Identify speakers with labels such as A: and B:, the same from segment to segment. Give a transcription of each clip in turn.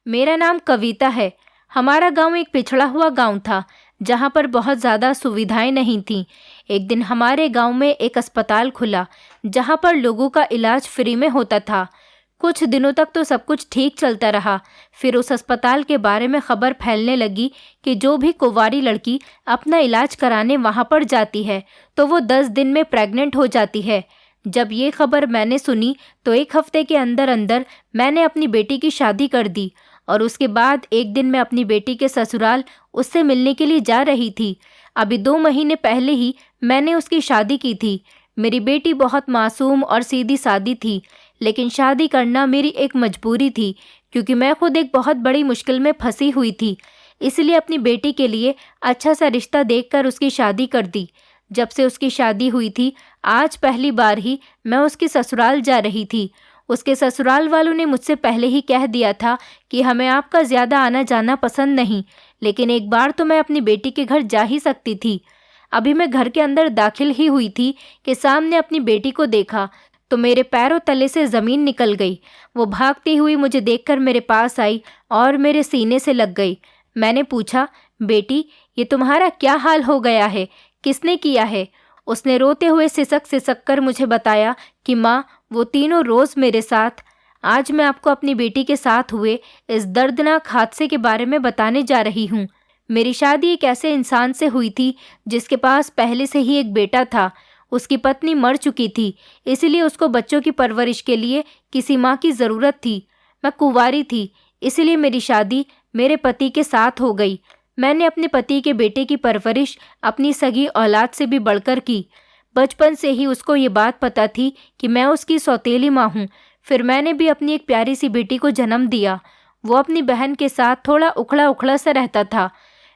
A: मेरा नाम कविता है। हमारा गांव एक पिछड़ा हुआ गांव था, जहां पर बहुत ज़्यादा सुविधाएं नहीं थीं। एक दिन हमारे गांव में एक अस्पताल खुला, जहां पर लोगों का इलाज फ्री में होता था। कुछ दिनों तक तो सब कुछ ठीक चलता रहा। फिर उस अस्पताल के बारे में खबर फैलने लगी कि जो भी कुंवारी लड़की अपना इलाज कराने वहां पर जाती है, तो वो 10 दिन में प्रेग्नेंट हो जाती है। जब ये खबर मैंने सुनी, तो एक हफ्ते के अंदर अंदर मैंने अपनी बेटी की शादी कर दी। और उसके बाद एक दिन मैं अपनी बेटी के ससुराल उससे मिलने के लिए जा रही थी। अभी 2 महीने पहले ही मैंने उसकी शादी की थी। मेरी बेटी बहुत मासूम और सीधी सादी थी, लेकिन शादी करना मेरी एक मजबूरी थी, क्योंकि मैं खुद एक बहुत बड़ी मुश्किल में फंसी हुई थी। इसलिए अपनी बेटी के लिए अच्छा सा रिश्ता देखकर उसकी शादी कर दी। जब से उसकी शादी हुई थी, आज पहली बार ही मैं उसके ससुराल जा रही थी। उसके ससुराल वालों ने मुझसे पहले ही कह दिया था कि हमें आपका ज़्यादा आना जाना पसंद नहीं, लेकिन एक बार तो मैं अपनी बेटी के घर जा ही सकती थी। अभी मैं घर के अंदर दाखिल ही हुई थी कि सामने अपनी बेटी को देखा तो मेरे पैरों तले से ज़मीन निकल गई। वो भागती हुई मुझे देखकर मेरे पास आई और मेरे सीने से लग गई। मैंने पूछा, बेटी, ये तुम्हारा क्या हाल हो गया है? किसने किया है? उसने रोते हुए सिसक सिसक कर मुझे बताया कि माँ, वो तीनों रोज़ मेरे साथ। आज मैं आपको अपनी बेटी के साथ हुए इस दर्दनाक हादसे के बारे में बताने जा रही हूँ। मेरी शादी एक ऐसे इंसान से हुई थी जिसके पास पहले से ही एक बेटा था। उसकी पत्नी मर चुकी थी, इसलिए उसको बच्चों की परवरिश के लिए किसी माँ की ज़रूरत थी। मैं कुंवारी थी, इसलिए मेरी शादी मेरे पति के साथ हो गई। मैंने अपने पति के बेटे की परवरिश अपनी सगी औलाद से भी बढ़कर की। बचपन से ही उसको ये बात पता थी कि मैं उसकी सौतेली माँ हूँ। फिर मैंने भी अपनी एक प्यारी सी बेटी को जन्म दिया। वो अपनी बहन के साथ थोड़ा उखड़ा उखड़ा सा रहता था।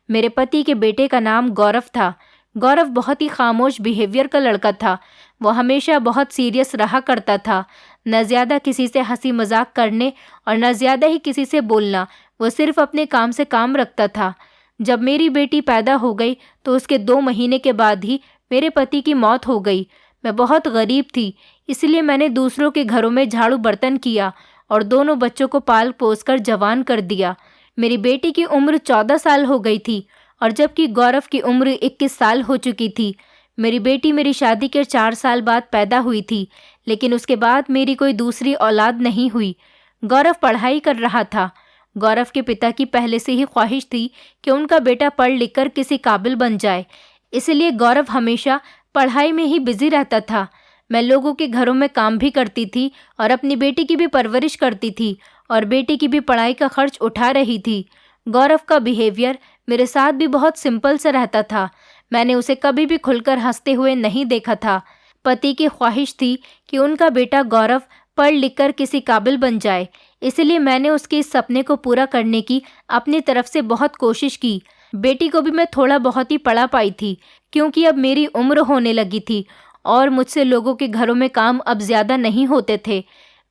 A: मेरे पति के बेटे का नाम गौरव था। गौरव बहुत ही खामोश बिहेवियर का लड़का था। वो हमेशा बहुत सीरियस रहा करता था। न ज़्यादा किसी से हंसी मजाक करने और न ज़्यादा ही किसी से बोलना। वो सिर्फ अपने काम से काम रखता था। जब मेरी बेटी पैदा हो गई तो उसके 2 महीने के बाद ही मेरे पति की मौत हो गई। मैं बहुत गरीब थी, इसलिए मैंने दूसरों के घरों में झाड़ू बर्तन किया और दोनों बच्चों को पाल पोस कर जवान कर दिया। मेरी बेटी की उम्र 14 साल हो गई थी और जबकि गौरव की उम्र 21 साल हो चुकी थी। मेरी बेटी मेरी शादी के 4 साल बाद पैदा हुई थी, लेकिन उसके बाद मेरी कोई दूसरी औलाद नहीं हुई। गौरव पढ़ाई कर रहा था। गौरव के पिता की पहले से ही ख्वाहिश थी कि उनका बेटा पढ़ लिख कर किसी काबिल बन जाए, इसलिए गौरव हमेशा पढ़ाई में ही बिजी रहता था। मैं लोगों के घरों में काम भी करती थी और अपनी बेटी की भी परवरिश करती थी और बेटी की भी पढ़ाई का खर्च उठा रही थी। गौरव का बिहेवियर मेरे साथ भी बहुत सिंपल सा रहता था। मैंने उसे कभी भी खुलकर हंसते हुए नहीं देखा था। पति की ख्वाहिश थी कि उनका बेटा गौरव पढ़ लिख कर किसी काबिल बन जाए, इसलिए मैंने उसके इस सपने को पूरा करने की अपनी तरफ से बहुत कोशिश की। बेटी को भी मैं थोड़ा बहुत ही पढ़ा पाई थी, क्योंकि अब मेरी उम्र होने लगी थी और मुझसे लोगों के घरों में काम अब ज़्यादा नहीं होते थे।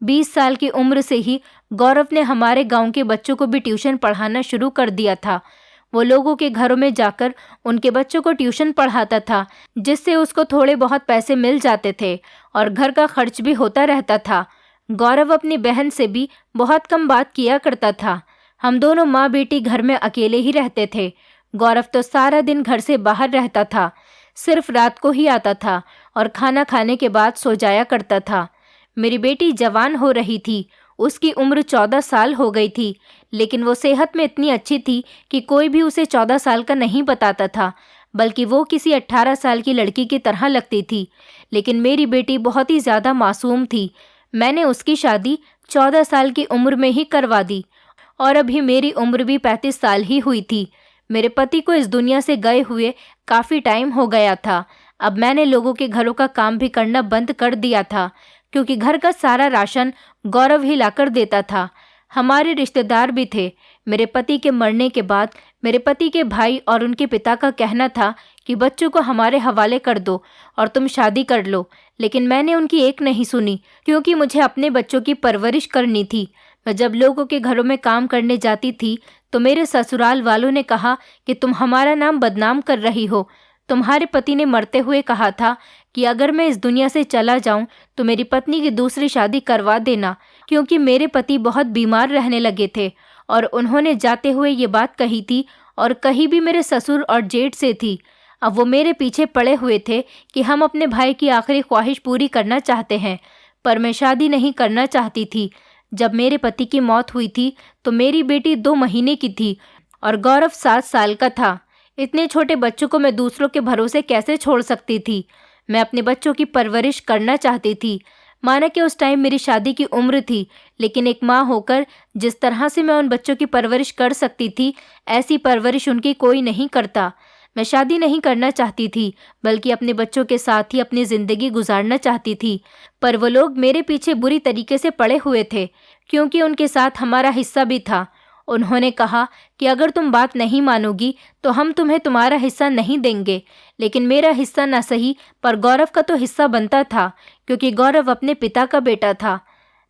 A: 20 साल की उम्र से ही गौरव ने हमारे गांव के बच्चों को भी ट्यूशन पढ़ाना शुरू कर दिया था। वो लोगों के घरों में जाकर उनके बच्चों को ट्यूशन पढ़ाता था, जिससे उसको थोड़े बहुत पैसे मिल जाते थे और घर का खर्च भी होता रहता था। गौरव अपनी बहन से भी बहुत कम बात किया करता था। हम दोनों माँ बेटी घर में अकेले ही रहते थे। गौरव तो सारा दिन घर से बाहर रहता था, सिर्फ रात को ही आता था और खाना खाने के बाद सो जाया करता था। मेरी बेटी जवान हो रही थी। उसकी उम्र 14 साल हो गई थी, लेकिन वो सेहत में इतनी अच्छी थी कि कोई भी उसे 14 साल का नहीं बताता था, बल्कि वो किसी 18 साल की लड़की की तरह लगती थी। लेकिन मेरी बेटी बहुत ही ज़्यादा मासूम थी। मैंने उसकी शादी 14 साल की उम्र में ही करवा दी और अभी मेरी उम्र भी 35 साल ही हुई थी। मेरे पति को इस दुनिया से गए हुए काफ़ी टाइम हो गया था। अब मैंने लोगों के घरों का काम भी करना बंद कर दिया था, क्योंकि घर का सारा राशन गौरव ही लाकर देता था। हमारे रिश्तेदार भी थे। मेरे पति के मरने के बाद मेरे पति के भाई और उनके पिता का कहना था कि बच्चों को हमारे हवाले कर दो और तुम शादी कर लो, लेकिन मैंने उनकी एक नहीं सुनी, क्योंकि मुझे अपने बच्चों की परवरिश करनी थी। मैं जब लोगों के घरों में काम करने जाती थी तो मेरे ससुराल वालों ने कहा कि तुम हमारा नाम बदनाम कर रही हो। तुम्हारे पति ने मरते हुए कहा था कि अगर मैं इस दुनिया से चला जाऊं तो मेरी पत्नी की दूसरी शादी करवा देना क्योंकि मेरे पति बहुत बीमार रहने लगे थे और उन्होंने जाते हुए ये बात कही थी और कही भी मेरे ससुर और जेठ से थी। अब वो मेरे पीछे पड़े हुए थे कि हम अपने भाई की आखिरी ख्वाहिश पूरी करना चाहते हैं, पर मैं शादी नहीं करना चाहती थी। जब मेरे पति की मौत हुई थी तो मेरी बेटी 2 महीने की थी और गौरव 7 साल का था। इतने छोटे बच्चों को मैं दूसरों के भरोसे कैसे छोड़ सकती थी। मैं अपने बच्चों की परवरिश करना चाहती थी। माना कि उस टाइम मेरी शादी की उम्र थी, लेकिन एक माँ होकर जिस तरह से मैं उन बच्चों की परवरिश कर सकती थी, ऐसी परवरिश उनकी कोई नहीं करता। मैं शादी नहीं करना चाहती थी, बल्कि अपने बच्चों के साथ ही अपनी ज़िंदगी गुजारना चाहती थी। पर वो लोग मेरे पीछे बुरी तरीके से पड़े हुए थे, क्योंकि उनके साथ हमारा हिस्सा भी था। उन्होंने कहा कि अगर तुम बात नहीं मानोगी तो हम तुम्हें तुम्हारा हिस्सा नहीं देंगे। लेकिन मेरा हिस्सा ना सही, पर गौरव का तो हिस्सा बनता था, क्योंकि गौरव अपने पिता का बेटा था।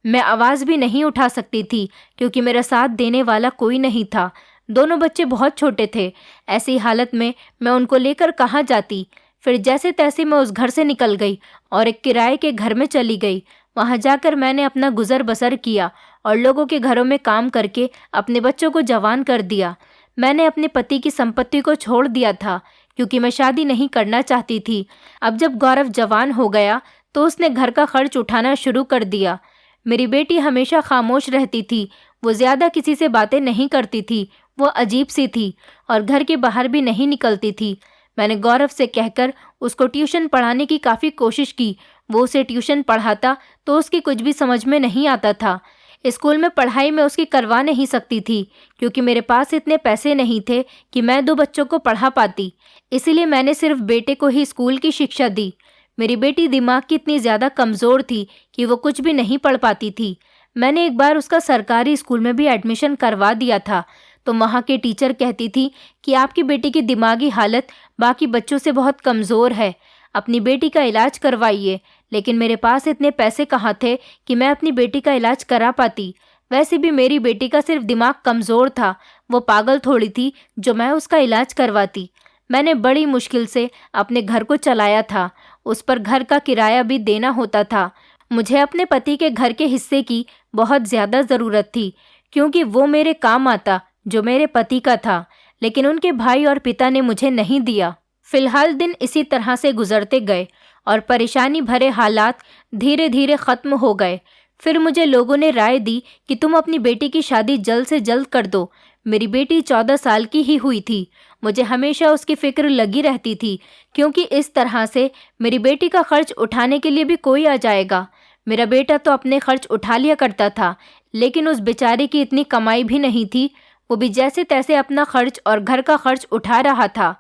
A: मैं आवाज़ भी नहीं उठा सकती थी, क्योंकि मेरा साथ देने वाला कोई नहीं था। दोनों बच्चे बहुत छोटे थे। ऐसी हालत में मैं उनको लेकर कहाँ जाती। फिर जैसे तैसे मैं उस घर से निकल गई और एक किराए के घर में चली गई। वहाँ जाकर मैंने अपना गुजर बसर किया और लोगों के घरों में काम करके अपने बच्चों को जवान कर दिया। मैंने अपने पति की संपत्ति को छोड़ दिया था, क्योंकि मैं शादी नहीं करना चाहती थी। अब जब गौरव जवान हो गया तो उसने घर का खर्च उठाना शुरू कर दिया। मेरी बेटी हमेशा खामोश रहती थी। वो ज़्यादा किसी से बातें नहीं करती थी। वो अजीब सी थी और घर के बाहर भी नहीं निकलती थी। मैंने गौरव से कहकर उसको ट्यूशन पढ़ाने की काफ़ी कोशिश की। वो उसे ट्यूशन पढ़ाता तो उसकी कुछ भी समझ में नहीं आता था। स्कूल में पढ़ाई मैं उसकी करवा नहीं सकती थी, क्योंकि मेरे पास इतने पैसे नहीं थे कि मैं 2 बच्चों को पढ़ा पाती। इसीलिए मैंने सिर्फ बेटे को ही स्कूल की शिक्षा दी। मेरी बेटी दिमाग की इतनी ज़्यादा कमज़ोर थी कि वो कुछ भी नहीं पढ़ पाती थी। मैंने एक बार उसका सरकारी स्कूल में भी एडमिशन करवा दिया था, तो वहाँ के टीचर कहती थी कि आपकी बेटी की दिमागी हालत बाकी बच्चों से बहुत कमज़ोर है, अपनी बेटी का इलाज करवाइए। लेकिन मेरे पास इतने पैसे कहाँ थे कि मैं अपनी बेटी का इलाज करा पाती। वैसे भी मेरी बेटी का सिर्फ दिमाग कमज़ोर था, वो पागल थोड़ी थी जो मैं उसका इलाज करवाती। मैंने बड़ी मुश्किल से अपने घर को चलाया था। उस पर घर का किराया भी देना होता था। मुझे अपने पति के घर के हिस्से की बहुत ज़्यादा ज़रूरत थी, क्योंकि वो मेरे काम आता, जो मेरे पति का था, लेकिन उनके भाई और पिता ने मुझे नहीं दिया। फिलहाल दिन इसी तरह से गुजरते गए और परेशानी भरे हालात धीरे धीरे ख़त्म हो गए। फिर मुझे लोगों ने राय दी कि तुम अपनी बेटी की शादी जल्द से जल्द कर दो। मेरी बेटी 14 साल की ही हुई थी। मुझे हमेशा उसकी फ़िक्र लगी रहती थी, क्योंकि इस तरह से मेरी बेटी का खर्च उठाने के लिए भी कोई आ जाएगा। मेरा बेटा तो अपने खर्च उठा लिया करता था, लेकिन उस बेचारे की इतनी कमाई भी नहीं थी। वो भी जैसे तैसे अपना खर्च और घर का खर्च उठा रहा था।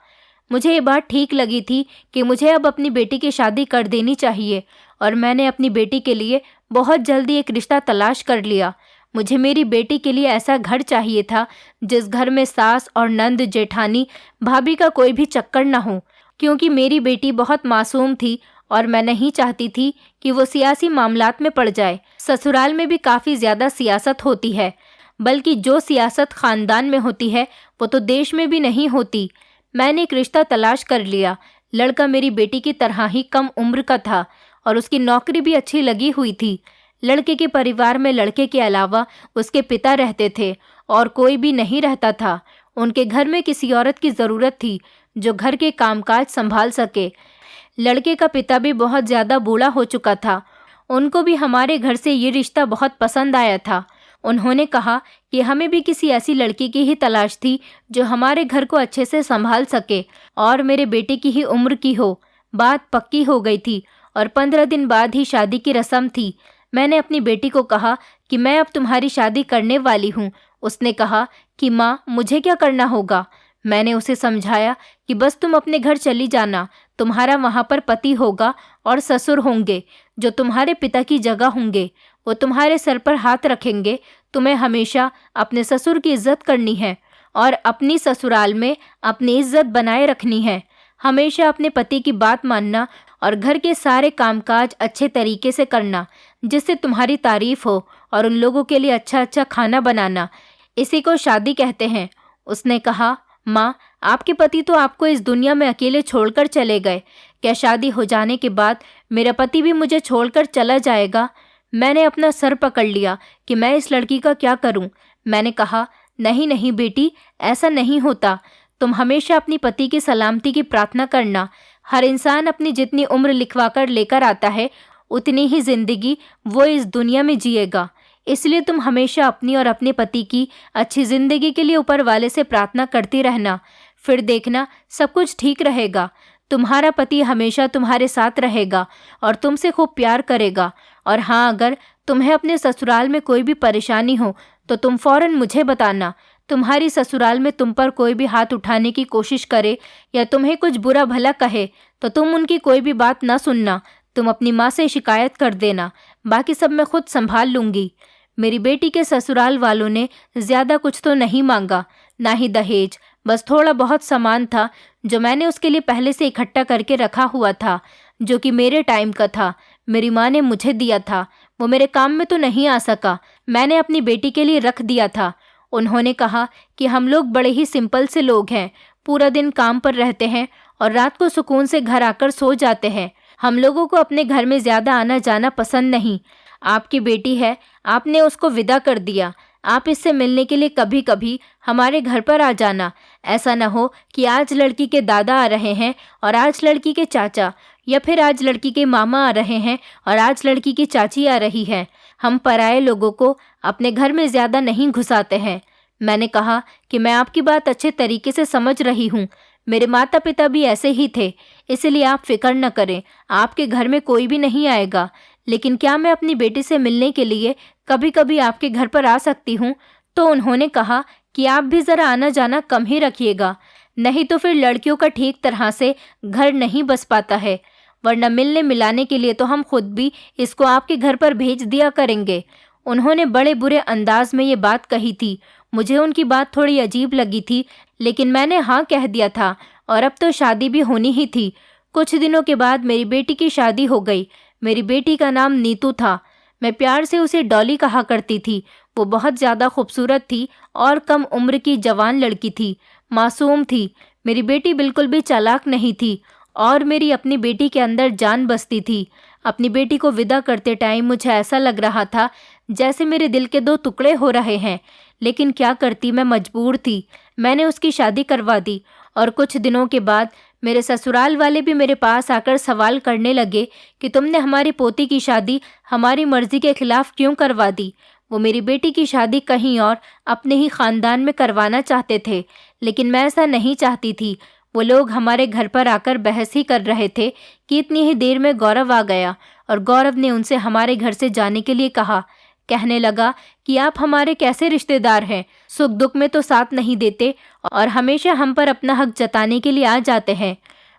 A: मुझे ये बात ठीक लगी थी कि मुझे अब अपनी बेटी की शादी कर देनी चाहिए, और मैंने अपनी बेटी के लिए बहुत जल्दी एक रिश्ता तलाश कर लिया। मुझे मेरी बेटी के लिए ऐसा घर चाहिए था जिस घर में सास और नंद, जेठानी, भाभी का कोई भी चक्कर न हो, क्योंकि मेरी बेटी बहुत मासूम थी और मैं नहीं चाहती थी कि वो सियासी मामलात में पड़ जाए। ससुराल में भी काफ़ी ज़्यादा सियासत होती है, बल्कि जो सियासत ख़ानदान में होती है वो तो देश में भी नहीं होती। मैंने एक रिश्ता तलाश कर लिया। लड़का मेरी बेटी की तरह ही कम उम्र का था और उसकी नौकरी भी अच्छी लगी हुई थी। लड़के के परिवार में लड़के के अलावा उसके पिता रहते थे और कोई भी नहीं रहता था। उनके घर में किसी औरत की ज़रूरत थी जो घर के कामकाज संभाल सके। लड़के का पिता भी बहुत ज़्यादा बूढ़ा हो चुका था। उनको भी हमारे घर से ये रिश्ता बहुत पसंद आया था। उन्होंने कहा कि हमें भी किसी ऐसी लड़की की ही तलाश थी जो हमारे घर को अच्छे से संभाल सके और मेरे बेटे की ही उम्र की हो। बात पक्की हो गई थी और 15 दिन बाद ही शादी की रस्म थी। मैंने अपनी बेटी को कहा कि मैं अब तुम्हारी शादी करने वाली हूँ। उसने कहा कि माँ, मुझे क्या करना होगा? मैंने उसे समझाया कि बस तुम अपने घर चली जाना। तुम्हारा वहाँ पर पति होगा और ससुर होंगे जो तुम्हारे पिता की जगह होंगे। वो तुम्हारे सर पर हाथ रखेंगे। तुम्हें हमेशा अपने ससुर की इज्जत करनी है और अपनी ससुराल में अपनी इज्जत बनाए रखनी है। हमेशा अपने पति की बात मानना और घर के सारे कामकाज अच्छे तरीके से करना, जिससे तुम्हारी तारीफ हो, और उन लोगों के लिए अच्छा अच्छा खाना बनाना। इसी को शादी कहते हैं। उसने कहा, माँ, आपके पति तो आपको इस दुनिया में अकेले छोड़कर चले गए। क्या शादी हो जाने के बाद मेरा पति भी मुझे छोड़कर चला जाएगा? मैंने अपना सर पकड़ लिया कि मैं इस लड़की का क्या करूं। मैंने कहा, नहीं नहीं बेटी, ऐसा नहीं होता। तुम हमेशा अपनी पति की सलामती की प्रार्थना करना। हर इंसान अपनी जितनी उम्र लिखवा कर लेकर आता है उतनी ही जिंदगी वो इस दुनिया में जिएगा। इसलिए तुम हमेशा अपनी और अपने पति की अच्छी जिंदगी के लिए ऊपर वाले से प्रार्थना करती रहना। फिर देखना सब कुछ ठीक रहेगा। तुम्हारा पति हमेशा तुम्हारे साथ रहेगा और तुमसे खूब प्यार करेगा। और हाँ, अगर तुम्हें अपने ससुराल में कोई भी परेशानी हो तो तुम फौरन मुझे बताना। तुम्हारी ससुराल में तुम पर कोई भी हाथ उठाने की कोशिश करे या तुम्हें कुछ बुरा भला कहे तो तुम उनकी कोई भी बात ना सुनना। तुम अपनी माँ से शिकायत कर देना, बाकी सब मैं खुद संभाल लूँगी। मेरी बेटी के ससुराल वालों ने ज़्यादा कुछ तो नहीं मांगा, ना ही दहेज। बस थोड़ा बहुत सामान था जो मैंने उसके लिए पहले से इकट्ठा करके रखा हुआ था, जो कि मेरे टाइम का था। मेरी माँ ने मुझे दिया था, वो मेरे काम में तो नहीं आ सका। मैंने अपनी बेटी के लिए रख दिया था। उन्होंने कहा कि हम लोग बड़े ही सिंपल से लोग हैं, पूरा दिन काम पर रहते हैं और रात को सुकून से घर आकर सो जाते हैं। हम लोगों को अपने घर में ज़्यादा आना जाना पसंद नहीं। आपकी बेटी है, आपने उसको विदा कर दिया। आप इससे मिलने के लिए कभी कभी हमारे घर पर आ जाना। ऐसा न हो कि आज लड़की के दादा आ रहे हैं और आज लड़की के चाचा, या फिर आज लड़की के मामा आ रहे हैं और आज लड़की की चाची आ रही है। हम पराये लोगों को अपने घर में ज़्यादा नहीं घुसाते हैं। मैंने कहा कि मैं आपकी बात अच्छे तरीके से समझ रही हूँ। मेरे माता पिता भी ऐसे ही थे, इसलिए आप फिक्र न करें, आपके घर में कोई भी नहीं आएगा। लेकिन क्या मैं अपनी बेटी से मिलने के लिए कभी कभी आपके घर पर आ सकती हूँ? तो उन्होंने कहा कि आप भी ज़रा आना जाना कम ही रखिएगा, नहीं तो फिर लड़कियों का ठीक तरह से घर नहीं बस पाता है। वरना मिलने मिलाने के लिए तो हम खुद भी इसको आपके घर पर भेज दिया करेंगे। उन्होंने बड़े बुरे अंदाज में ये बात कही थी। मुझे उनकी बात थोड़ी अजीब लगी थी, लेकिन मैंने हाँ कह दिया था और अब तो शादी भी होनी ही थी। कुछ दिनों के बाद मेरी बेटी की शादी हो गई। मेरी बेटी का नाम नीतू था। मैं प्यार से उसे डॉली कहा करती थी। वो बहुत ज़्यादा खूबसूरत थी और कम उम्र की जवान लड़की थी, मासूम थी। मेरी बेटी बिल्कुल भी चालाक नहीं थी और मेरी अपनी बेटी के अंदर जान बसती थी। अपनी बेटी को विदा करते टाइम मुझे ऐसा लग रहा था जैसे मेरे दिल के दो टुकड़े हो रहे हैं, लेकिन क्या करती, मैं मजबूर थी। मैंने उसकी शादी करवा दी और कुछ दिनों के बाद मेरे ससुराल वाले भी मेरे पास आकर सवाल करने लगे कि तुमने हमारी पोती की शादी हमारी मर्जी के खिलाफ क्यों करवा दी। वो मेरी बेटी की शादी कहीं और अपने ही ख़ानदान में करवाना चाहते थे, लेकिन मैं ऐसा नहीं चाहती थी। वो लोग हमारे घर पर आकर बहस ही कर रहे थे कि इतनी ही देर में गौरव आ गया और गौरव ने उनसे हमारे घर से जाने के लिए कहा। कहने लगा कि आप हमारे कैसे रिश्तेदार हैं, सुख दुख में तो साथ नहीं देते और हमेशा हम पर अपना हक जताने के लिए आ जाते हैं।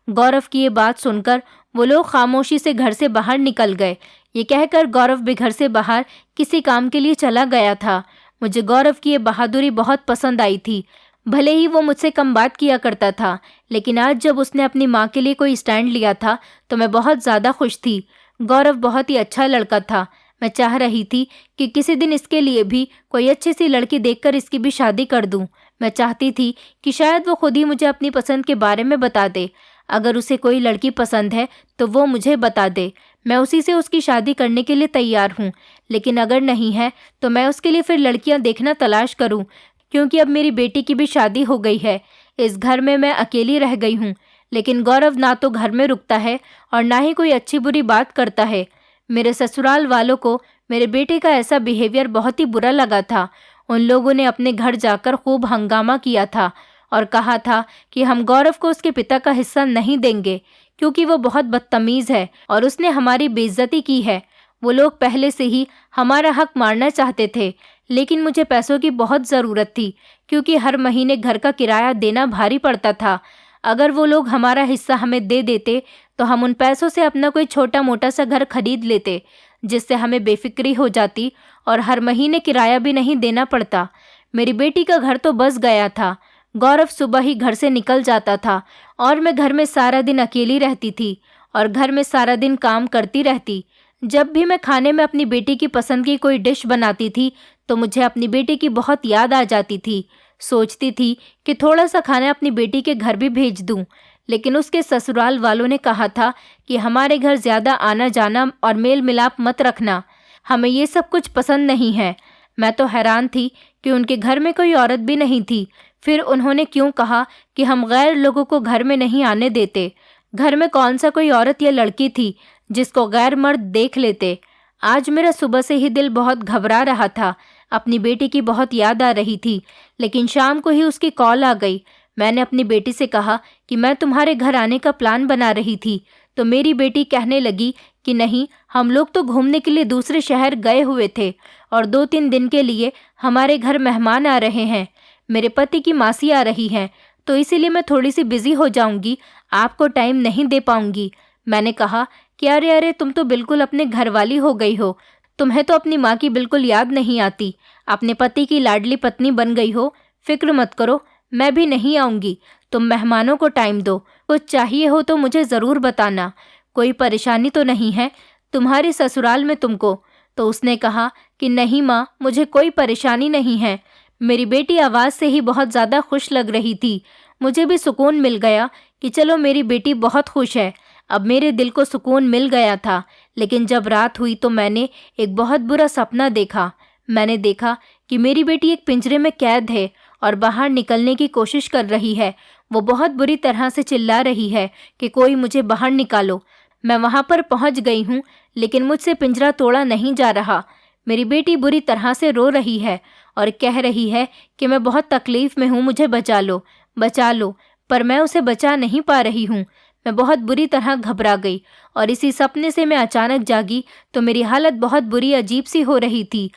A: गौरव की ये बात सुनकर वो लोग खामोशी से घर से बाहर निकल गए। ये कहकर गौरव भी घर से बाहर किसी काम के लिए चला गया था। मुझे गौरव की ये बहादुरी बहुत पसंद आई थी। भले ही वो मुझसे कम बात किया करता था, लेकिन आज जब उसने अपनी माँ के लिए कोई स्टैंड लिया था तो मैं बहुत ज़्यादा खुश थी। गौरव बहुत ही अच्छा लड़का था। मैं चाह रही थी कि किसी दिन इसके लिए भी कोई अच्छी सी लड़की देखकर इसकी भी शादी कर दूं। मैं चाहती थी कि शायद वो खुद ही मुझे अपनी पसंद के बारे में बता दे। अगर उसे कोई लड़की पसंद है तो वो मुझे बता दे, मैं उसी से उसकी शादी करने के लिए तैयार हूँ। लेकिन अगर नहीं है तो मैं उसके लिए फिर लड़कियाँ देखना तलाश करूँ, क्योंकि अब मेरी बेटी की भी शादी हो गई है। इस घर में मैं अकेली रह गई हूँ। लेकिन गौरव ना तो घर में रुकता है और ना ही कोई अच्छी बुरी बात करता है। मेरे ससुराल वालों को मेरे बेटे का ऐसा बिहेवियर बहुत ही बुरा लगा था। उन लोगों ने अपने घर जाकर खूब हंगामा किया था और कहा था कि हम गौरव को उसके पिता का हिस्सा नहीं देंगे, क्योंकि वो बहुत बदतमीज़ है और उसने हमारी बेइज्जती की है। वो लोग पहले से ही हमारा हक मारना चाहते थे, लेकिन मुझे पैसों की बहुत ज़रूरत थी, क्योंकि हर महीने घर का किराया देना भारी पड़ता था। अगर वो लोग हमारा हिस्सा हमें दे देते तो हम उन पैसों से अपना कोई छोटा मोटा सा घर खरीद लेते, जिससे हमें बेफिक्री हो जाती और हर महीने किराया भी नहीं देना पड़ता। मेरी बेटी का घर तो बस गया था। गौरव सुबह ही घर से निकल जाता था और मैं घर में सारा दिन अकेली रहती थी और घर में सारा दिन काम करती रहती। जब भी मैं खाने में अपनी बेटी की पसंद की कोई डिश बनाती थी तो मुझे अपनी बेटी की बहुत याद आ जाती थी। सोचती थी कि थोड़ा सा खाना अपनी बेटी के घर भी भेज दूं, लेकिन उसके ससुराल वालों ने कहा था कि हमारे घर ज़्यादा आना जाना और मेल मिलाप मत रखना। हमें ये सब कुछ पसंद नहीं है। मैं तो हैरान थी कि उनके घर में कोई औरत भी नहीं थी। फिर उन्होंने क्यों कहा कि हम गैर लोगों को घर में नहीं आने देते। घर में कौन सा कोई औरत या लड़की थी जिसको गैर मर्द देख लेते। आज मेरा सुबह से ही दिल बहुत घबरा रहा था। अपनी बेटी की बहुत याद आ रही थी, लेकिन शाम को ही उसकी कॉल आ गई। मैंने अपनी बेटी से कहा कि मैं तुम्हारे घर आने का प्लान बना रही थी, तो मेरी बेटी कहने लगी कि नहीं, हम लोग तो घूमने के लिए दूसरे शहर गए हुए थे और 2-3 दिन के लिए हमारे घर मेहमान आ रहे हैं। मेरे पति की मासी आ रही हैं, तो इसीलिए मैं थोड़ी सी बिजी हो जाऊंगी, आपको टाइम नहीं दे पाऊंगी। मैंने कहा कि अरे अरे, तुम तो बिल्कुल अपने घर वाली हो गई हो। तुम्हें तो अपनी माँ की बिल्कुल याद नहीं आती। अपने पति की लाडली पत्नी बन गई हो। फिक्र मत करो, मैं भी नहीं आऊंगी। तुम मेहमानों को टाइम दो। कुछ चाहिए हो तो मुझे ज़रूर बताना। कोई परेशानी तो नहीं है तुम्हारे ससुराल में तुमको? तो उसने कहा कि नहीं माँ, मुझे कोई परेशानी नहीं है। मेरी बेटी आवाज़ से ही बहुत ज़्यादा खुश लग रही थी। मुझे भी सुकून मिल गया कि चलो मेरी बेटी बहुत खुश है। अब मेरे दिल को सुकून मिल गया था। लेकिन जब रात हुई तो मैंने एक बहुत बुरा सपना देखा। मैंने देखा कि मेरी बेटी एक पिंजरे में कैद है और बाहर निकलने की कोशिश कर रही है। वो बहुत बुरी तरह से चिल्ला रही है कि कोई मुझे बाहर निकालो। मैं वहाँ पर पहुँच गई हूँ, लेकिन मुझसे पिंजरा तोड़ा नहीं जा रहा। मेरी बेटी बुरी तरह से रो रही है और कह रही है कि मैं बहुत तकलीफ़ में हूँ, मुझे बचा लो, बचा लो। पर मैं उसे बचा नहीं पा रही हूँ। मैं बहुत बुरी तरह घबरा गई और इसी सपने से मैं अचानक जागी तो मेरी हालत बहुत बुरी, अजीब सी हो रही थी।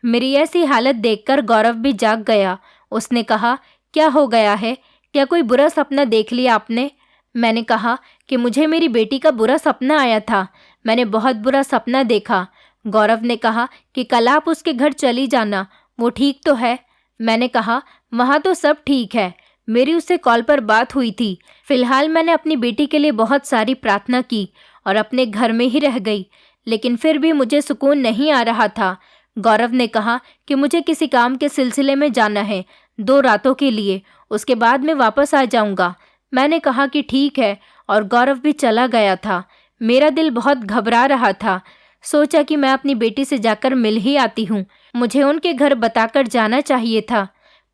A: मेरी ऐसी हालत देखकर गौरव भी जाग गया। उसने कहा, क्या हो गया है? क्या कोई बुरा सपना देख लिया आपने? मैंने कहा कि मुझे मेरी बेटी का बुरा सपना आया था। मैंने बहुत बुरा सपना देखा। गौरव ने कहा कि कल आप उसके घर चली जाना, वो ठीक तो है? मैंने कहा, वहाँ तो सब ठीक है। मेरी उससे कॉल पर बात हुई थी। फिलहाल मैंने अपनी बेटी के लिए बहुत सारी प्रार्थना की और अपने घर में ही रह गई, लेकिन फिर भी मुझे सुकून नहीं आ रहा था। गौरव ने कहा कि मुझे किसी काम के सिलसिले में जाना है 2 रातों के लिए, उसके बाद मैं वापस आ जाऊंगा। मैंने कहा कि ठीक है और गौरव भी चला गया था। मेरा दिल बहुत घबरा रहा था। सोचा कि मैं अपनी बेटी से जाकर मिल ही आती हूँ। मुझे उनके घर बताकर जाना चाहिए था,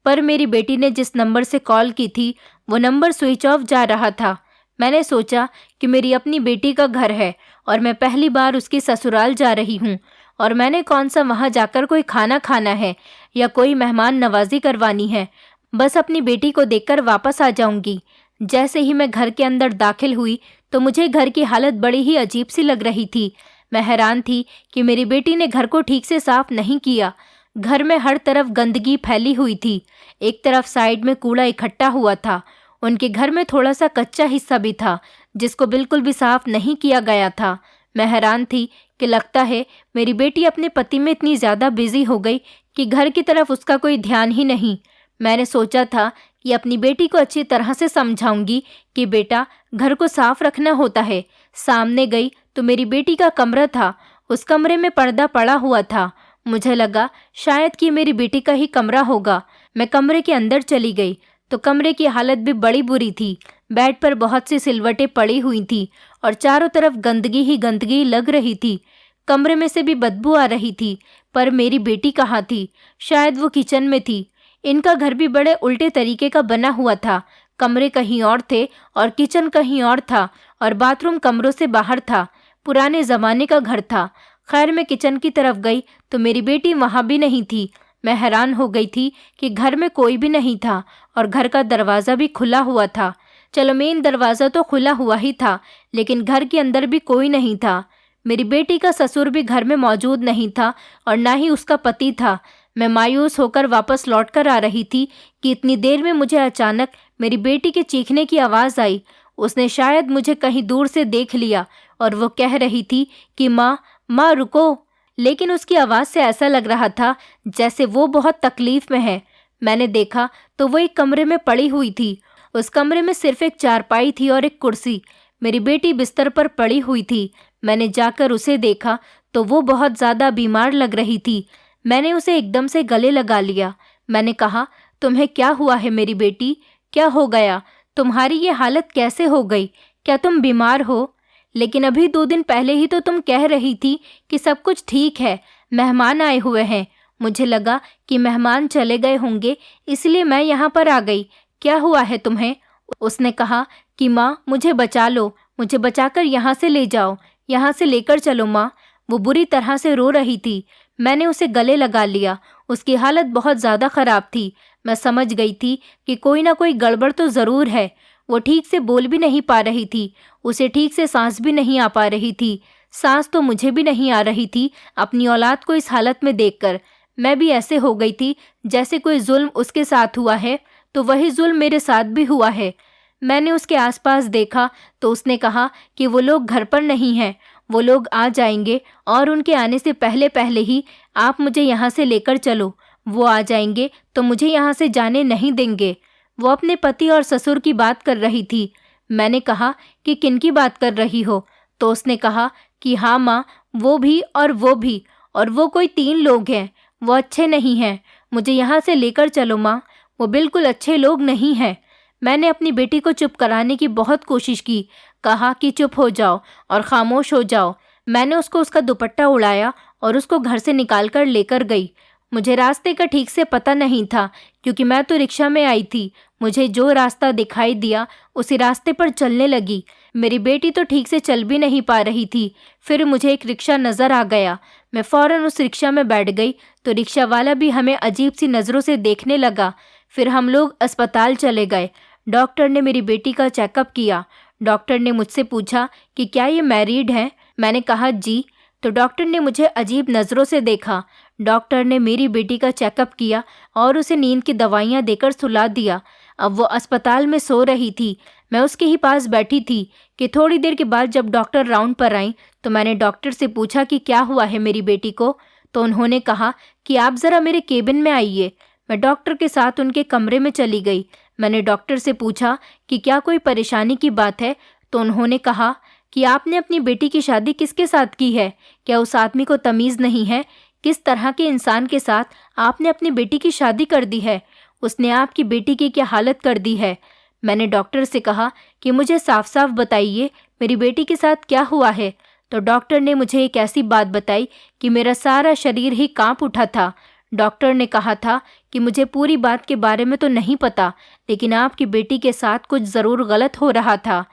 A: पर मेरी बेटी ने जिस नंबर से कॉल की थी वो नंबर स्विच ऑफ जा रहा था। मैंने सोचा कि मेरी अपनी बेटी का घर है और मैं पहली बार उसकी ससुराल जा रही हूँ और मैंने कौन सा वहाँ जाकर कोई खाना खाना है या कोई मेहमान नवाजी करवानी है। बस अपनी बेटी को देखकर वापस आ जाऊंगी। जैसे ही मैं घर के अंदर दाखिल हुई तो मुझे घर की हालत बड़ी ही अजीब सी लग रही थी। मैं हैरान थी कि मेरी बेटी ने घर को ठीक से साफ नहीं किया। घर में हर तरफ गंदगी फैली हुई थी। एक तरफ साइड में कूड़ा इकट्ठा हुआ था। उनके घर में थोड़ा सा कच्चा हिस्सा भी था जिसको बिल्कुल भी साफ नहीं किया गया था। मैं हैरान थी कि लगता है मेरी बेटी अपने पति में इतनी ज़्यादा बिजी हो गई कि घर की तरफ उसका कोई ध्यान ही नहीं। मैंने सोचा था कि अपनी बेटी को अच्छी तरह से समझाऊंगी कि बेटा, घर को साफ रखना होता है। सामने गई तो मेरी बेटी का कमरा था। उस कमरे में पर्दा पड़ा हुआ था। मुझे लगा शायद कि मेरी बेटी का ही कमरा होगा। मैं कमरे के अंदर चली गई तो कमरे की हालत भी बड़ी बुरी थी। बेड पर बहुत सी सिलवटें पड़ी हुई थी और चारों तरफ गंदगी ही गंदगी लग रही थी। कमरे में से भी बदबू आ रही थी। पर मेरी बेटी कहाँ थी? शायद वो किचन में थी। इनका घर भी बड़े उल्टे तरीके का बना हुआ था। कमरे कहीं और थे और किचन कहीं और था और बाथरूम कमरों से बाहर था। पुराने ज़माने का घर था। खैर, मैं किचन की तरफ गई तो मेरी बेटी वहाँ भी नहीं थी। मैं हैरान हो गई थी कि घर में कोई भी नहीं था और घर का दरवाज़ा भी खुला हुआ था। चलो, मेन दरवाज़ा तो खुला हुआ ही था, लेकिन घर के अंदर भी कोई नहीं था। मेरी बेटी का ससुर भी घर में मौजूद नहीं था और ना ही उसका पति था। मैं मायूस होकर वापस लौट कर आ रही थी कि इतनी देर में मुझे अचानक मेरी बेटी के चीखने की आवाज़ आई। उसने शायद मुझे कहीं दूर से देख लिया और वो कह रही थी कि माँ, माँ रुको। लेकिन उसकी आवाज़ से ऐसा लग रहा था जैसे वो बहुत तकलीफ़ में है। मैंने देखा तो वो एक कमरे में पड़ी हुई थी। उस कमरे में सिर्फ एक चारपाई थी और एक कुर्सी। मेरी बेटी बिस्तर पर पड़ी हुई थी। मैंने जाकर उसे देखा तो वो बहुत ज़्यादा बीमार लग रही थी। मैंने उसे एकदम से गले लगा लिया। मैंने कहा, तुम्हें क्या हुआ है मेरी बेटी? क्या हो गया? तुम्हारी ये हालत कैसे हो गई? क्या तुम बीमार हो? लेकिन अभी 2 दिन पहले ही तो तुम कह रही थी कि सब कुछ ठीक है। मेहमान आए हुए हैं। मुझे लगा कि मेहमान चले गए होंगे, इसलिए मैं यहाँ पर आ गई। क्या हुआ है तुम्हें? उसने कहा कि माँ, मुझे बचा लो, मुझे बचाकर यहाँ से ले जाओ, यहाँ से लेकर चलो माँ। वो बुरी तरह से रो रही थी। मैंने उसे गले लगा लिया। उसकी हालत बहुत ज़्यादा ख़राब थी। मैं समझ गई थी कि कोई ना कोई गड़बड़ तो ज़रूर है। वो ठीक से बोल भी नहीं पा रही थी, उसे ठीक से सांस भी नहीं आ पा रही थी। सांस तो मुझे भी नहीं आ रही थी अपनी औलाद को इस हालत में देखकर। मैं भी ऐसे हो गई थी जैसे कोई जुल्म उसके साथ हुआ है तो वही जुल्म मेरे साथ भी हुआ है। मैंने उसके आसपास देखा तो उसने कहा कि वो लोग घर पर नहीं हैं, वो लोग आ जाएंगे और उनके आने से पहले पहले ही आप मुझे यहाँ से लेकर चलो। वो आ जाएंगे तो मुझे यहाँ से जाने नहीं देंगे। वो अपने पति और ससुर की बात कर रही थी। मैंने कहा कि किनकी बात कर रही हो? तो उसने कहा कि हाँ माँ, वो भी और वो भी, और वो कोई 3 लोग हैं। वो अच्छे नहीं हैं, मुझे यहाँ से लेकर चलो माँ, वो बिल्कुल अच्छे लोग नहीं हैं। मैंने अपनी बेटी को चुप कराने की बहुत कोशिश की, कहा कि चुप हो जाओ और खामोश हो जाओ। मैंने उसको उसका दुपट्टा उड़ाया और उसको घर से निकाल कर लेकर गई। मुझे रास्ते का ठीक से पता नहीं था क्योंकि मैं तो रिक्शा में आई थी। मुझे जो रास्ता दिखाई दिया उसी रास्ते पर चलने लगी। मेरी बेटी तो ठीक से चल भी नहीं पा रही थी। फिर मुझे एक रिक्शा नज़र आ गया। मैं फ़ौरन उस रिक्शा में बैठ गई तो रिक्शा वाला भी हमें अजीब सी नज़रों से देखने लगा। फिर हम लोग अस्पताल चले गए। डॉक्टर ने मेरी बेटी का चेकअप किया। डॉक्टर ने मुझसे पूछा कि क्या ये मैरिड है? मैंने कहा जी। तो डॉक्टर ने मुझे अजीब नज़रों से देखा। डॉक्टर ने मेरी बेटी का चेकअप किया और उसे नींद की दवाइयाँ देकर सुला दिया। अब वो अस्पताल में सो रही थी। मैं उसके ही पास बैठी थी कि थोड़ी देर के बाद जब डॉक्टर राउंड पर आई तो मैंने डॉक्टर से पूछा कि क्या हुआ है मेरी बेटी को। तो उन्होंने कहा कि आप ज़रा मेरे केबिन में आइए। मैं डॉक्टर के साथ उनके कमरे में चली गई। मैंने डॉक्टर से पूछा कि क्या कोई परेशानी की बात है। तो उन्होंने कहा कि आपने अपनी बेटी की शादी किसके साथ की है? क्या उस आदमी को तमीज़ नहीं है? किस तरह के इंसान के साथ आपने अपनी बेटी की शादी कर दी है? उसने आपकी बेटी की क्या हालत कर दी है? मैंने डॉक्टर से कहा कि मुझे साफ साफ बताइए मेरी बेटी के साथ क्या हुआ है। तो डॉक्टर ने मुझे एक ऐसी बात बताई कि मेरा सारा शरीर ही कांप उठा था। डॉक्टर ने कहा था कि मुझे पूरी बात के बारे में तो नहीं पता, लेकिन आपकी बेटी के साथ कुछ ज़रूर गलत हो रहा था।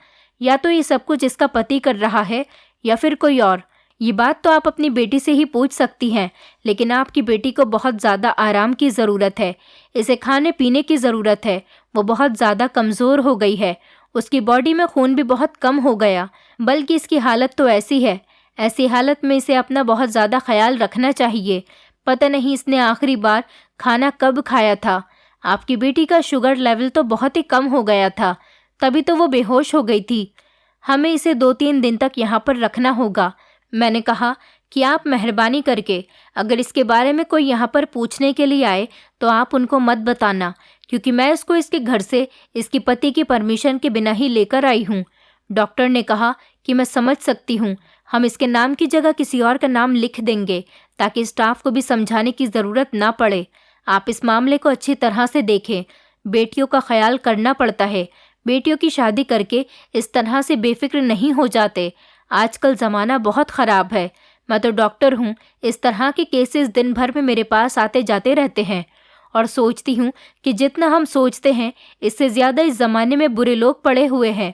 A: या तो ये सब कुछ इसका पति कर रहा है या फिर कोई और। ये बात तो आप अपनी बेटी से ही पूछ सकती हैं, लेकिन आपकी बेटी को बहुत ज़्यादा आराम की ज़रूरत है। इसे खाने पीने की ज़रूरत है। वो बहुत ज़्यादा कमज़ोर हो गई है। उसकी बॉडी में खून भी बहुत कम हो गया। बल्कि इसकी हालत तो ऐसी है, ऐसी हालत में इसे अपना बहुत ज़्यादा ख्याल रखना चाहिए। पता नहीं इसने आखिरी बार खाना कब खाया था। आपकी बेटी का शुगर लेवल तो बहुत ही कम हो गया था, तभी तो वो बेहोश हो गई थी। हमें इसे 2-3 दिन तक यहाँ पर रखना होगा। मैंने कहा कि आप मेहरबानी करके अगर इसके बारे में कोई यहाँ पर पूछने के लिए आए तो आप उनको मत बताना, क्योंकि मैं इसको इसके घर से इसके पति की परमिशन के बिना ही लेकर आई हूँ। डॉक्टर ने कहा कि मैं समझ सकती हूँ, हम इसके नाम की जगह किसी और का नाम लिख देंगे ताकि स्टाफ को भी समझाने की ज़रूरत ना पड़े। आप इस मामले को अच्छी तरह से देखें। बेटियों का ख्याल करना पड़ता है। बेटियों की शादी करके इस तरह से बेफिक्र नहीं हो जाते। आजकल ज़माना बहुत ख़राब है। मैं तो डॉक्टर हूँ, इस तरह के केसेस दिन भर में मेरे पास आते जाते रहते हैं और सोचती हूँ कि जितना हम सोचते हैं इससे ज़्यादा इस ज़माने में बुरे लोग पड़े हुए हैं।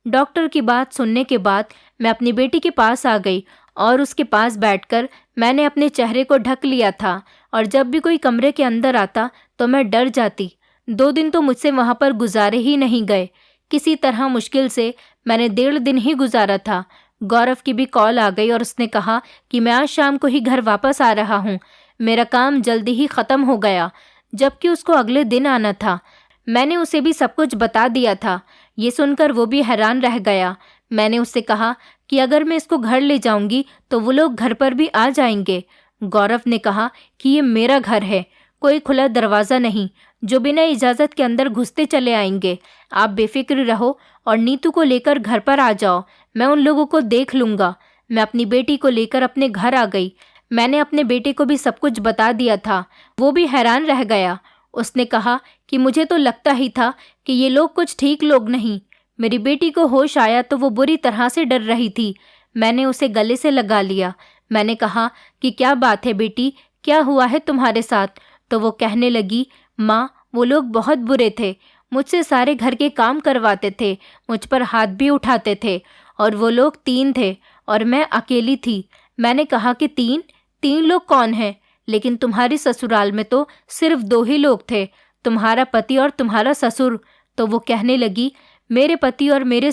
A: डॉक्टर की बात सुनने के बाद मैं अपनी बेटी के पास आ गई और उसके पास बैठकर मैंने अपने चेहरे को ढक लिया था, और जब भी कोई कमरे के अंदर आता तो मैं डर जाती। 2 दिन तो मुझसे वहाँ पर गुजारे ही नहीं गए। किसी तरह मुश्किल से मैंने 1.5 दिन ही गुजारा था। गौरव की भी कॉल आ गई और उसने कहा कि मैं आज शाम को ही घर वापस आ रहा हूँ। मेरा काम जल्दी ही ख़त्म हो गया, जबकि उसको अगले दिन आना था। मैंने उसे भी सब कुछ बता दिया था। ये सुनकर वो भी हैरान रह गया। मैंने उससे कहा कि अगर मैं इसको घर ले जाऊंगी तो वो लोग घर पर भी आ जाएंगे। गौरव ने कहा कि ये मेरा घर है, कोई खुला दरवाज़ा नहीं जो बिना इजाज़त के अंदर घुसते चले आएंगे। आप बेफिक्र रहो और नीतू को लेकर घर पर आ जाओ, मैं उन लोगों को देख लूँगा। मैं अपनी बेटी को लेकर अपने घर आ गई। मैंने अपने बेटे को भी सब कुछ बता दिया था। वो भी हैरान रह गया। उसने कहा कि मुझे तो लगता ही था कि ये लोग कुछ ठीक लोग नहीं। मेरी बेटी को होश आया तो वो बुरी तरह से डर रही थी। मैंने उसे गले से लगा लिया। मैंने कहा कि क्या बात है बेटी, क्या हुआ है तुम्हारे साथ? तो वो कहने लगी, माँ वो लोग बहुत बुरे थे, मुझसे सारे घर के काम करवाते थे, मुझ पर हाथ भी उठाते थे, और वो लोग 3 थे और मैं अकेली थी। मैंने कहा कि 3 लोग कौन हैं? लेकिन तुम्हारी ससुराल में तो सिर्फ 2 ही लोग थे, तुम्हारा पति और तुम्हारा ससुर। तो वो कहने लगी, मेरे पति और मेरे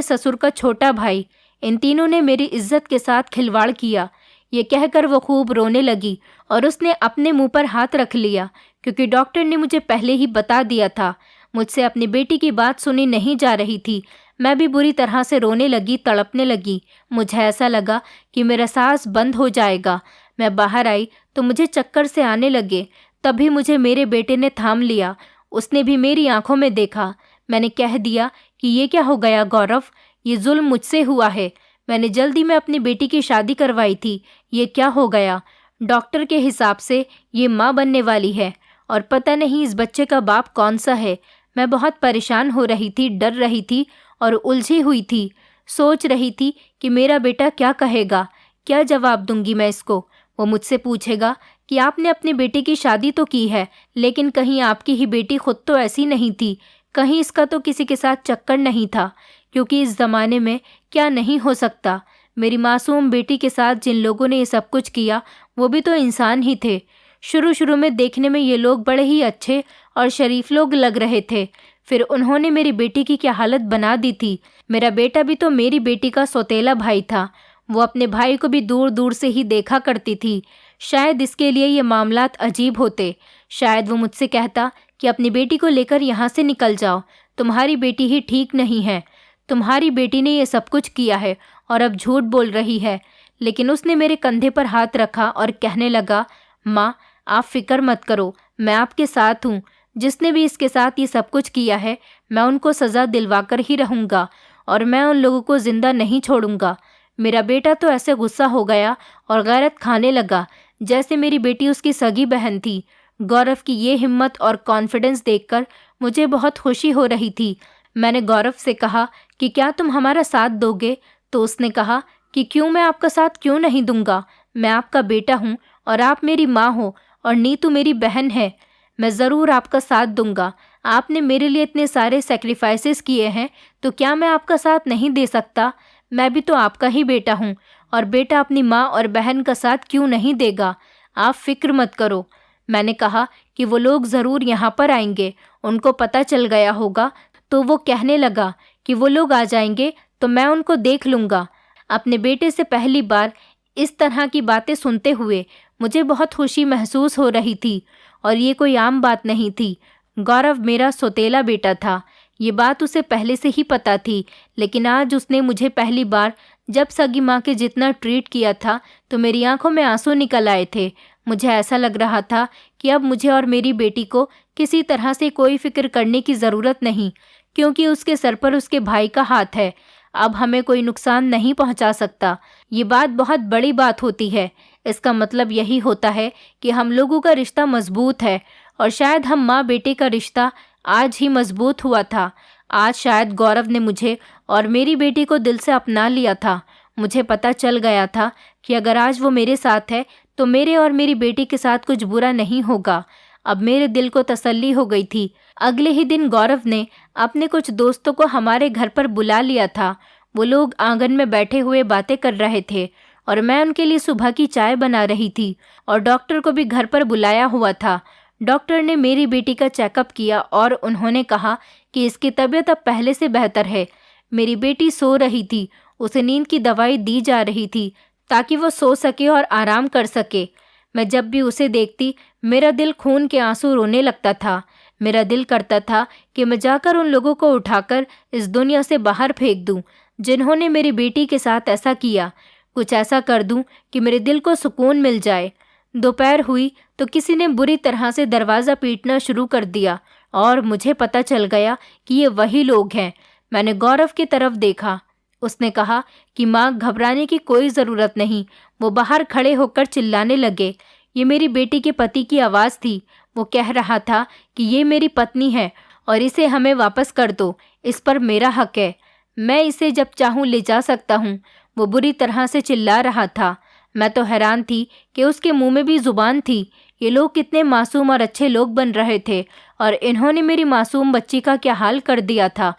A: ससुर का छोटा भाई, इन तीनों ने मेरी इज्जत के साथ खिलवाड़ किया। ये कहकर वो खूब रोने लगी और उसने अपने मुंह पर हाथ रख लिया, क्योंकि डॉक्टर ने मुझे पहले ही बता दिया था। मुझसे अपनी बेटी की बात सुनी नहीं जा रही थी। मैं भी बुरी तरह से रोने लगी, तड़पने लगी। मुझे ऐसा लगा कि मेरा सांस बंद हो जाएगा। मैं बाहर आई तो मुझे चक्कर से आने लगे। तभी मुझे मेरे बेटे ने थाम लिया। उसने भी मेरी आंखों में देखा। मैंने कह दिया कि ये क्या हो गया गौरव, ये जुल्म मुझसे हुआ है। मैंने जल्दी में अपनी बेटी की शादी करवाई थी, ये क्या हो गया? डॉक्टर के हिसाब से ये माँ बनने वाली है और पता नहीं इस बच्चे का बाप कौन सा है। मैं बहुत परेशान हो रही थी, डर रही थी और उलझी हुई थी। सोच रही थी कि मेरा बेटा क्या कहेगा, क्या जवाब दूंगी मैं इसको। वो मुझसे पूछेगा कि आपने अपने बेटे की शादी तो की है, लेकिन कहीं आपकी ही बेटी खुद तो ऐसी नहीं थी, कहीं इसका तो किसी के साथ चक्कर नहीं था, क्योंकि इस ज़माने में क्या नहीं हो सकता। मेरी मासूम बेटी के साथ जिन लोगों ने ये सब कुछ किया वो भी तो इंसान ही थे। शुरू शुरू में देखने में ये लोग बड़े ही अच्छे और शरीफ लोग लग रहे थे, फिर उन्होंने मेरी बेटी की क्या हालत बना दी थी। मेरा बेटा भी तो मेरी बेटी का सौतेला भाई था। वो अपने भाई को भी दूर दूर से ही देखा करती थी। शायद इसके लिए ये मामलात अजीब होते। शायद वो मुझसे कहता कि अपनी बेटी को लेकर यहाँ से निकल जाओ, तुम्हारी बेटी ही ठीक नहीं है, तुम्हारी बेटी ने ये सब कुछ किया है और अब झूठ बोल रही है। लेकिन उसने मेरे कंधे पर हाथ रखा और कहने लगा, माँ आप फिक्र मत करो, मैं आपके साथ हूँ। जिसने भी इसके साथ ये सब कुछ किया है मैं उनको सज़ा दिलवाकर ही रहूँगा और मैं उन लोगों को ज़िंदा नहीं छोड़ूंगा। मेरा बेटा तो ऐसे गुस्सा हो गया और गैरत खाने लगा जैसे मेरी बेटी उसकी सगी बहन थी। गौरव की ये हिम्मत और कॉन्फिडेंस देखकर मुझे बहुत खुशी हो रही थी। मैंने गौरव से कहा कि क्या तुम हमारा साथ दोगे? तो उसने कहा कि क्यों, मैं आपका साथ क्यों नहीं दूंगा। मैं आपका बेटा हूँ और आप मेरी माँ हो और नीतू मेरी बहन है। मैं ज़रूर आपका साथ दूंगा। आपने मेरे लिए इतने सारे सेक्रीफाइसेस किए हैं, तो क्या मैं आपका साथ नहीं दे सकता? मैं भी तो आपका ही बेटा हूँ और बेटा अपनी माँ और बहन का साथ क्यों नहीं देगा? आप फिक्र मत करो। मैंने कहा कि वो लोग ज़रूर यहाँ पर आएंगे, उनको पता चल गया होगा। तो वो कहने लगा कि वो लोग आ जाएंगे तो मैं उनको देख लूँगा। अपने बेटे से पहली बार इस तरह की बातें सुनते हुए मुझे बहुत खुशी महसूस हो रही थी और ये कोई आम बात नहीं थी। गौरव मेरा सौतेला बेटा था, ये बात उसे पहले से ही पता थी, लेकिन आज उसने मुझे पहली बार जब सगी माँ के जितना ट्रीट किया था तो मेरी आंखों में आंसू निकल आए थे। मुझे ऐसा लग रहा था कि अब मुझे और मेरी बेटी को किसी तरह से कोई फिक्र करने की ज़रूरत नहीं, क्योंकि उसके सर पर उसके भाई का हाथ है। अब हमें कोई नुकसान नहीं पहुंचा सकता। ये बात बहुत बड़ी बात होती है। इसका मतलब यही होता है कि हम लोगों का रिश्ता मजबूत है और शायद हम माँ बेटे का रिश्ता आज ही मजबूत हुआ था। आज शायद गौरव ने मुझे और मेरी बेटी को दिल से अपना लिया था। मुझे पता चल गया था कि अगर आज वो मेरे साथ है तो मेरे और मेरी बेटी के साथ कुछ बुरा नहीं होगा। अब मेरे दिल को तसल्ली हो गई थी। अगले ही दिन गौरव ने अपने कुछ दोस्तों को हमारे घर पर बुला लिया था। वो लोग आंगन में बैठे हुए बातें कर रहे थे और मैं उनके लिए सुबह की चाय बना रही थी और डॉक्टर को भी घर पर बुलाया हुआ था। डॉक्टर ने मेरी बेटी का चेकअप किया और उन्होंने कहा कि इसकी तबीयत अब पहले से बेहतर है। मेरी बेटी सो रही थी, उसे नींद की दवाई दी जा रही थी ताकि वो सो सके और आराम कर सके। मैं जब भी उसे देखती मेरा दिल खून के आंसू रोने लगता था। मेरा दिल करता था कि मैं जाकर उन लोगों को उठाकर इस दुनिया से बाहर फेंक दूं जिन्होंने मेरी बेटी के साथ ऐसा किया। कुछ ऐसा कर दूं कि मेरे दिल को सुकून मिल जाए। दोपहर हुई तो किसी ने बुरी तरह से दरवाज़ा पीटना शुरू कर दिया और मुझे पता चल गया कि ये वही लोग हैं। मैंने गौरव की तरफ देखा। उसने कहा कि माँ, घबराने की कोई ज़रूरत नहीं। वो बाहर खड़े होकर चिल्लाने लगे। ये मेरी बेटी के पति की आवाज़ थी। वो कह रहा था कि ये मेरी पत्नी है और इसे हमें वापस कर दो, इस पर मेरा हक है, मैं इसे जब चाहूँ ले जा सकता हूँ। वो बुरी तरह से चिल्ला रहा था। मैं तो हैरान थी कि उसके मुंह में भी जुबान थी। ये लोग कितने मासूम और अच्छे लोग बन रहे थे और इन्होंने मेरी मासूम बच्ची का क्या हाल कर दिया था।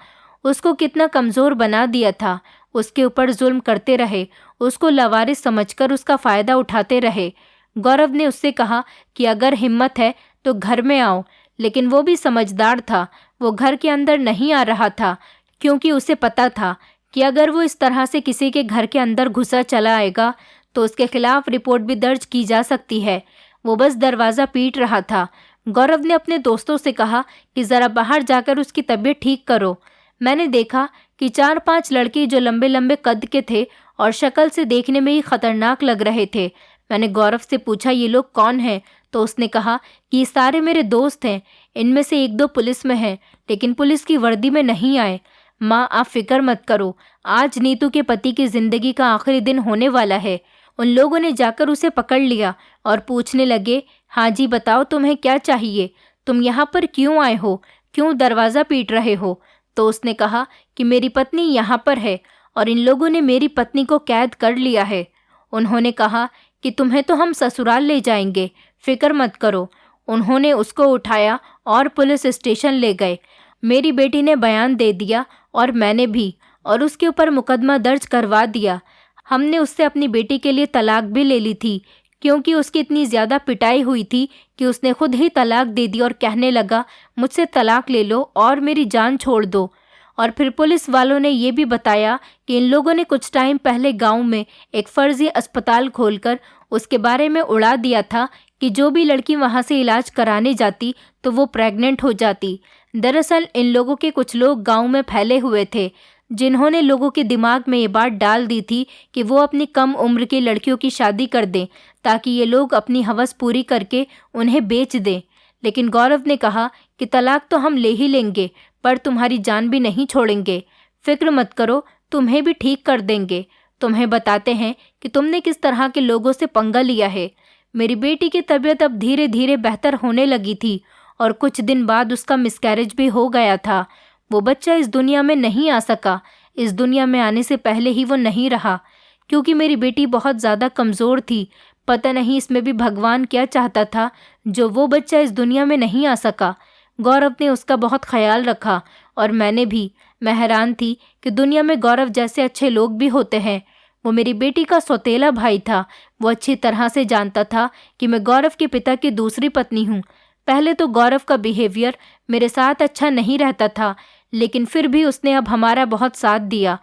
A: उसको कितना कमज़ोर बना दिया था। उसके ऊपर जुल्म करते रहे, उसको लावारिस समझकर उसका फ़ायदा उठाते रहे। गौरव ने उससे कहा कि अगर हिम्मत है तो घर में आओ, लेकिन वो भी समझदार था। वो घर के अंदर नहीं आ रहा था क्योंकि उसे पता था कि अगर वो इस तरह से किसी के घर के अंदर घुसा चला आएगा तो उसके खिलाफ रिपोर्ट भी दर्ज की जा सकती है। वो बस दरवाज़ा पीट रहा था। गौरव ने अपने दोस्तों से कहा कि ज़रा बाहर जाकर उसकी तबीयत ठीक करो। मैंने देखा कि 4-5 लड़के जो लंबे लंबे कद के थे और शक्ल से देखने में ही खतरनाक लग रहे थे। मैंने गौरव से पूछा, ये लोग कौन हैं? तो उसने कहा कि ये सारे मेरे दोस्त हैं। इनमें से 1-2 पुलिस में हैं, लेकिन पुलिस की वर्दी में नहीं आए। माँ, आप फिक्र मत करो, आज नीतू के पति की ज़िंदगी का आखिरी दिन होने वाला है। उन लोगों ने जाकर उसे पकड़ लिया और पूछने लगे, हाँ जी बताओ तुम्हें क्या चाहिए, तुम यहाँ पर क्यों आए हो, क्यों दरवाज़ा पीट रहे हो? तो उसने कहा कि मेरी पत्नी यहाँ पर है और इन लोगों ने मेरी पत्नी को कैद कर लिया है। उन्होंने कहा कि तुम्हें तो हम ससुराल ले जाएंगे, फिक्र मत करो। उन्होंने उसको उठाया और पुलिस स्टेशन ले गए। मेरी बेटी ने बयान दे दिया और मैंने भी, और उसके ऊपर मुकदमा दर्ज करवा दिया। हमने उससे अपनी बेटी के लिए तलाक भी ले ली थी क्योंकि उसकी इतनी ज़्यादा पिटाई हुई थी कि उसने खुद ही तलाक दे दी और कहने लगा, मुझसे तलाक ले लो और मेरी जान छोड़ दो। और फिर पुलिस वालों ने ये भी बताया कि इन लोगों ने कुछ टाइम पहले गांव में एक फर्जी अस्पताल खोलकर उसके बारे में उड़ा दिया था कि जो भी लड़की वहां से इलाज कराने जाती तो वो प्रेग्नेंट हो जाती। दरअसल इन लोगों के कुछ लोग गांव में फैले हुए थे जिन्होंने लोगों के दिमाग में ये बात डाल दी थी कि वो अपनी कम उम्र की लड़कियों की शादी कर दें ताकि ये लोग अपनी हवस पूरी करके उन्हें बेच दें। लेकिन गौरव ने कहा कि तलाक तो हम ले ही लेंगे, पर तुम्हारी जान भी नहीं छोड़ेंगे। फिक्र मत करो, तुम्हें भी ठीक कर देंगे। तुम्हें बताते हैं कि तुमने किस तरह के लोगों से पंगा लिया है। मेरी बेटी की तबीयत अब धीरे धीरे बेहतर होने लगी थी और कुछ दिन बाद उसका मिसकैरेज भी हो गया था। वो बच्चा इस दुनिया में नहीं आ सका। इस दुनिया में आने से पहले ही वो नहीं रहा क्योंकि मेरी बेटी बहुत ज़्यादा कमज़ोर थी। पता नहीं इसमें भी भगवान क्या चाहता था जो वो बच्चा इस दुनिया में नहीं आ सका। गौरव ने उसका बहुत ख्याल रखा और मैंने भी। मैं हैरान थी कि दुनिया में गौरव जैसे अच्छे लोग भी होते हैं। वो मेरी बेटी का सौतेला भाई था। वो अच्छी तरह से जानता था कि मैं गौरव के पिता की दूसरी पत्नी हूँ। पहले तो गौरव का बिहेवियर मेरे साथ अच्छा नहीं रहता था, लेकिन फिर भी उसने अब हमारा बहुत साथ दिया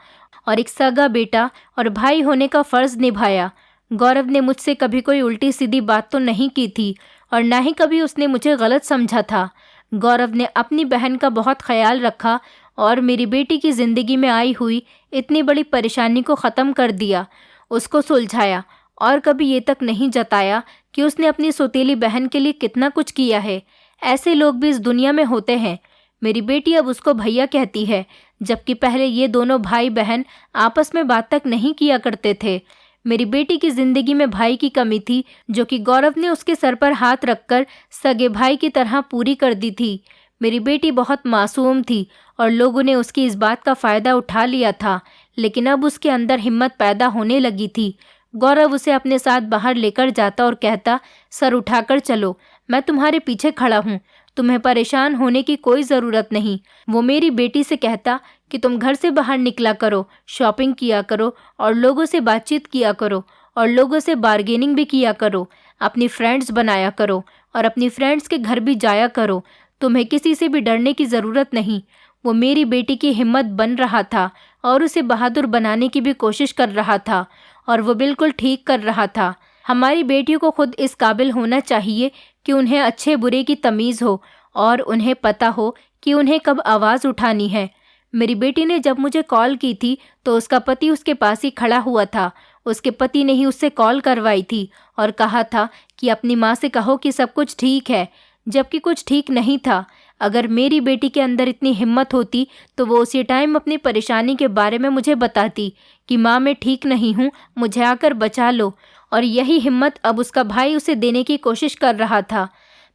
A: और एक सगा बेटा और भाई होने का फ़र्ज़ निभाया। गौरव ने मुझसे कभी कोई उल्टी सीधी बात तो नहीं की थी और ना ही कभी उसने मुझे गलत समझा था। गौरव ने अपनी बहन का बहुत ख्याल रखा और मेरी बेटी की ज़िंदगी में आई हुई इतनी बड़ी परेशानी को ख़त्म कर दिया, उसको सुलझाया और कभी ये तक नहीं जताया कि उसने अपनी सौतेली बहन के लिए कितना कुछ किया है। ऐसे लोग भी इस दुनिया में होते हैं। मेरी बेटी अब उसको भैया कहती है, जबकि पहले ये दोनों भाई बहन आपस में बात तक नहीं किया करते थे। मेरी बेटी की ज़िंदगी में भाई की कमी थी जो कि गौरव ने उसके सर पर हाथ रखकर सगे भाई की तरह पूरी कर दी थी। मेरी बेटी बहुत मासूम थी और लोगों ने उसकी इस बात का फ़ायदा उठा लिया था, लेकिन अब उसके अंदर हिम्मत पैदा होने लगी थी। गौरव उसे अपने साथ बाहर लेकर जाता और कहता, सर उठाकर चलो, मैं तुम्हारे पीछे खड़ा हूँ, तुम्हें परेशान होने की कोई ज़रूरत नहीं। वो मेरी बेटी से कहता कि तुम घर से बाहर निकला करो, शॉपिंग किया करो और लोगों से बातचीत किया करो और लोगों से बार्गेनिंग भी किया करो, अपनी फ्रेंड्स बनाया करो और अपनी फ्रेंड्स के घर भी जाया करो। तुम्हें किसी से भी डरने की ज़रूरत नहीं। वो मेरी बेटी की हिम्मत बन रहा था और उसे बहादुर बनाने की भी कोशिश कर रहा था और वो बिल्कुल ठीक कर रहा था। हमारी बेटियों को खुद इस काबिल होना चाहिए कि उन्हें अच्छे बुरे की तमीज़ हो और उन्हें पता हो कि उन्हें कब आवाज़ उठानी है। मेरी बेटी ने जब मुझे कॉल की थी तो उसका पति उसके पास ही खड़ा हुआ था। उसके पति ने ही उससे कॉल करवाई थी और कहा था कि अपनी माँ से कहो कि सब कुछ ठीक है, जबकि कुछ ठीक नहीं था। अगर मेरी बेटी के अंदर इतनी हिम्मत होती तो वो उसी टाइम अपनी परेशानी के बारे में मुझे बताती कि माँ मैं ठीक नहीं हूँ, मुझे आकर बचा लो। और यही हिम्मत अब उसका भाई उसे देने की कोशिश कर रहा था।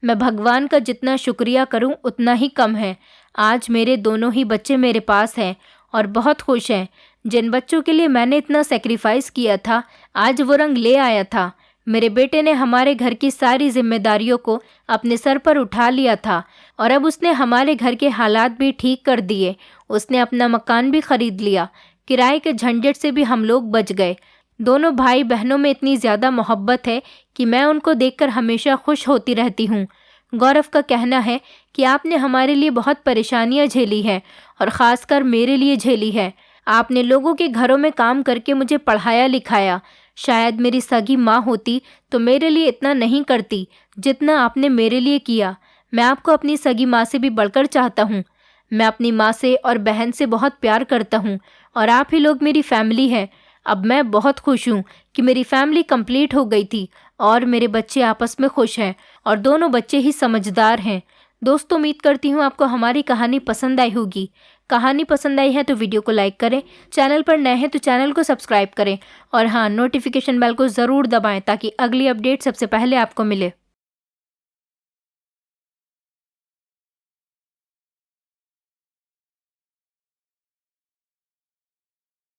A: मैं भगवान का जितना शुक्रिया करूं उतना ही कम है। आज मेरे दोनों ही बच्चे मेरे पास हैं और बहुत खुश हैं। जिन बच्चों के लिए मैंने इतना सेक्रीफाइस किया था, आज वो रंग ले आया था। मेरे बेटे ने हमारे घर की सारी जिम्मेदारियों को अपने सर पर उठा लिया था और अब उसने हमारे घर के हालात भी ठीक कर दिए। उसने अपना मकान भी खरीद लिया। किराए के झंझट से भी हम लोग बच गए। दोनों भाई बहनों में इतनी ज़्यादा मोहब्बत है कि मैं उनको देखकर हमेशा खुश होती रहती हूँ। गौरव का कहना है कि आपने हमारे लिए बहुत परेशानियाँ झेली हैं और ख़ासकर मेरे लिए झेली है। आपने लोगों के घरों में काम करके मुझे पढ़ाया लिखाया। शायद मेरी सगी माँ होती तो मेरे लिए इतना नहीं करती जितना आपने मेरे लिए किया। मैं आपको अपनी सगी माँ से भी बढ़कर चाहता हूँ। मैं अपनी माँ से और बहन से बहुत प्यार करता हूँ और आप ही लोग मेरी फैमिली हैं। अब मैं बहुत खुश हूँ कि मेरी फैमिली कंप्लीट हो गई थी और मेरे बच्चे आपस में खुश हैं और दोनों बच्चे ही समझदार हैं। दोस्तों, उम्मीद करती हूँ आपको हमारी कहानी पसंद आई होगी। कहानी पसंद आई है तो वीडियो को लाइक करें, चैनल पर नए हैं तो चैनल को सब्सक्राइब करें और हाँ, नोटिफिकेशन बेल को ज़रूर दबाएं ताकि अगली अपडेट सबसे पहले आपको मिले।